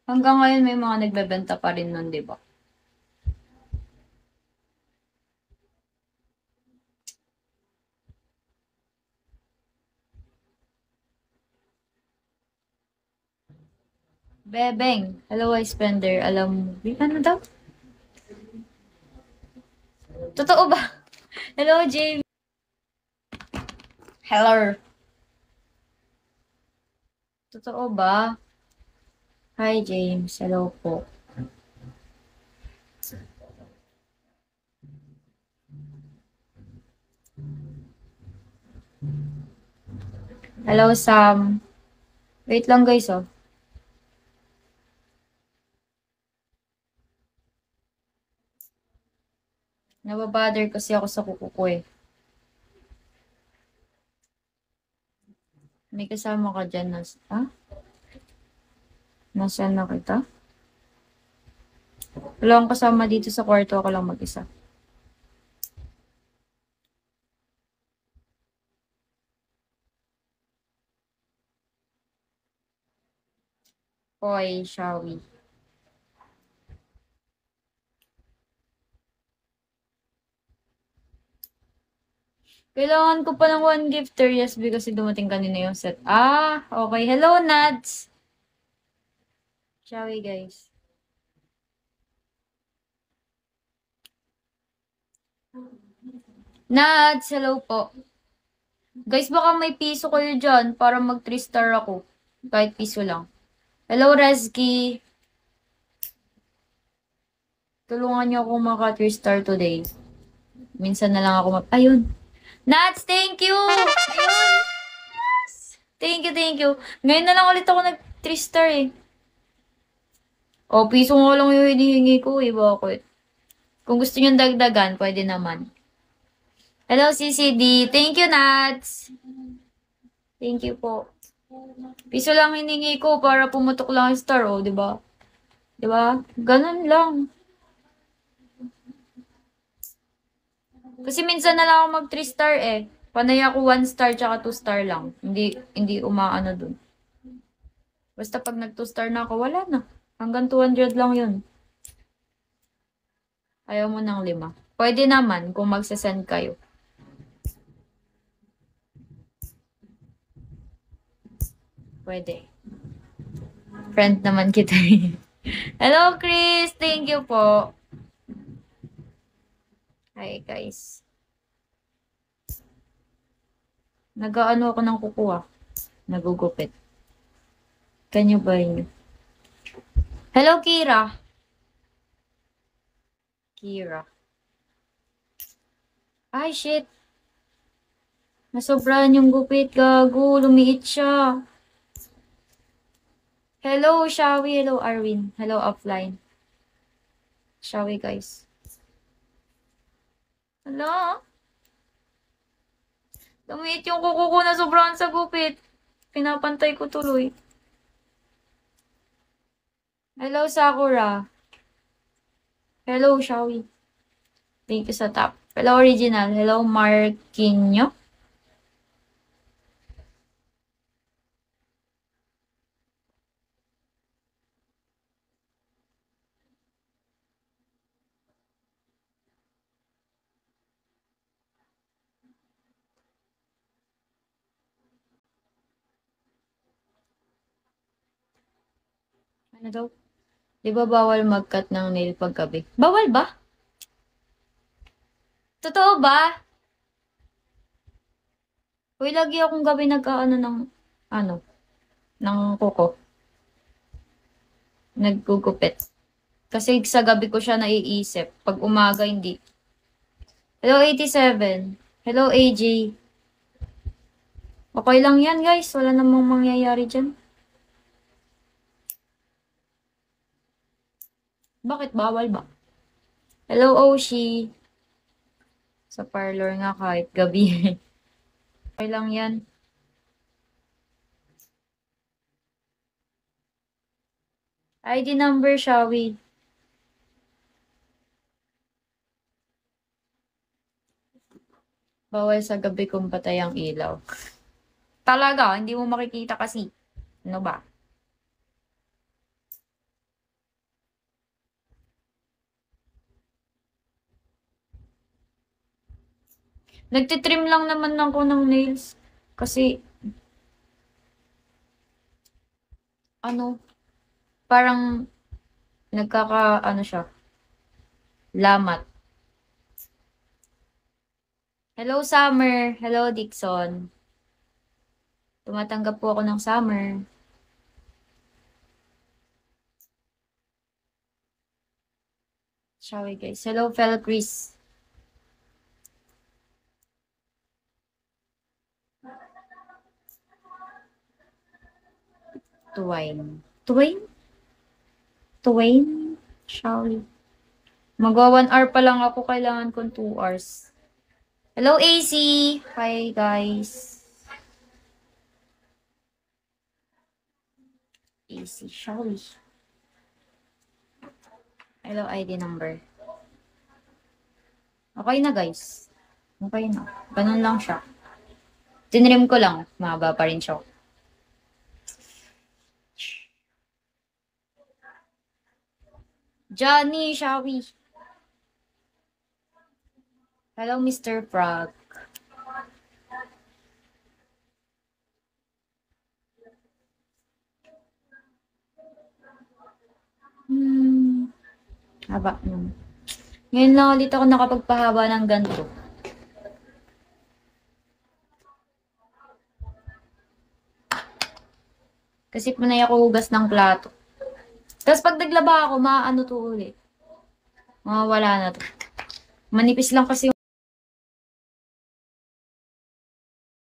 Hanggang ngayon may mga nagbebenta pa rin nun, 'di ba? Bebeng, hello spender, alam mo, ano daw? Totoo ba? Hello, Jamie. Hello. Totoo ba? Hi, James. Hello po. Hello, Sam. Wait lang, guys, oh. Nababother kasi ako sa kuko ko, eh. May kasama ka dyan na, ah? Nasaan na kita? Wala akong kasama dito sa kwarto, ako lang mag-isa. Hoy, shall we? Kailangan ko pa ng one gifter, yes, kasi dumating kanina yung set. Ah, okay. Hello, Nads! Shall we, guys? Nads, hello po. Guys, baka may piso kayo dyan para mag 3 star ako. Kahit piso lang. Hello, Rezky. Tulungan niyo ako maka 3 star today. Minsan na lang ako Ayun. Nats, thank you! Ayun! Thank you, thank you. Ngayon na lang ulit ako nag 3 star eh. O, piso nga lang yung hinihingi ko eh. Bakit? Kung gusto niyo dagdagan, pwede naman. Hello, CCD. Thank you, Nats. Thank you po. Piso lang hiningi ko para pumutok lang yung star, oh, di ba? Di ba? Ganun lang. Kasi minsan na lang ako mag 3 star eh. Panay ako 1 star tsaka 2 star lang. Hindi umaano dun. Basta pag nag 2 star na ako, wala na. Hanggang 200 lang yun. Ayaw mo ng 5. Pwede naman kung magsasend kayo. Pwede. Friend naman kita. Hello, Chris! Thank you po. Hi, guys. Nag-ano ako ng kukuha. Nagugupit. Kanyo ba yun? Hello, Kira. Kira. Ay, shit. Nasobrahan yung gupit. Gago. Lumiit siya. Hello, Shawi. Hello, Arwin. Hello, offline. Shawi, guys. Hello? Lumiit yung kuko ko na sobrahan sa gupit. Pinapantay ko tuloy. Hello, Sakura. Hello, Shawi. Thank you sa top. Hello, original. Hello, Marquinho. Ano daw? Di ba bawal mag-cut ng nail paggabi? Bawal ba? Totoo ba? Uy, lagi akong gabi nag-ano ano, ng kuko. Naggugupit. Kasi sa gabi ko siya naiisip. Pag umaga, hindi. Hello, 87. Hello, AJ. Okay lang yan, guys. Wala namang mangyayari dyan. Bakit bawal ba? Hello, Oshi. Sa parlor nga kahit gabi. Okay lang yan. ID number, Shawi. Bawal sa gabi kung patay ang ilaw. Talaga, hindi mo makikita kasi. Ano ba? Nagtitrim lang naman ako ng nails. Kasi, ano, parang ano siya, lamat. Hello, Summer. Hello, Dixon. Tumatanggap po ako ng Summer. Shall we, guys? Hello, fellow Chris. Tuwain. Tuwain? Tuwain? Shall we? Magwa 1 hour pa lang ako. Kailangan kong 2 hours. Hello, AC. Hi, guys. AC, shall we? Hello, ID number. Okay na, guys. Okay na. Ganun lang siya. Tinrim ko lang. Mahaba pa rin siya. Johnny, shall we? Hello, Mr. Frog. Haba nun. Ngayon lang ulit ako nakapagpahaba ng ganito. Kasi panay ako hugas ng plato. Tapos pag naglaba ako, maano to ulit. Mawawala na to. Manipis lang kasi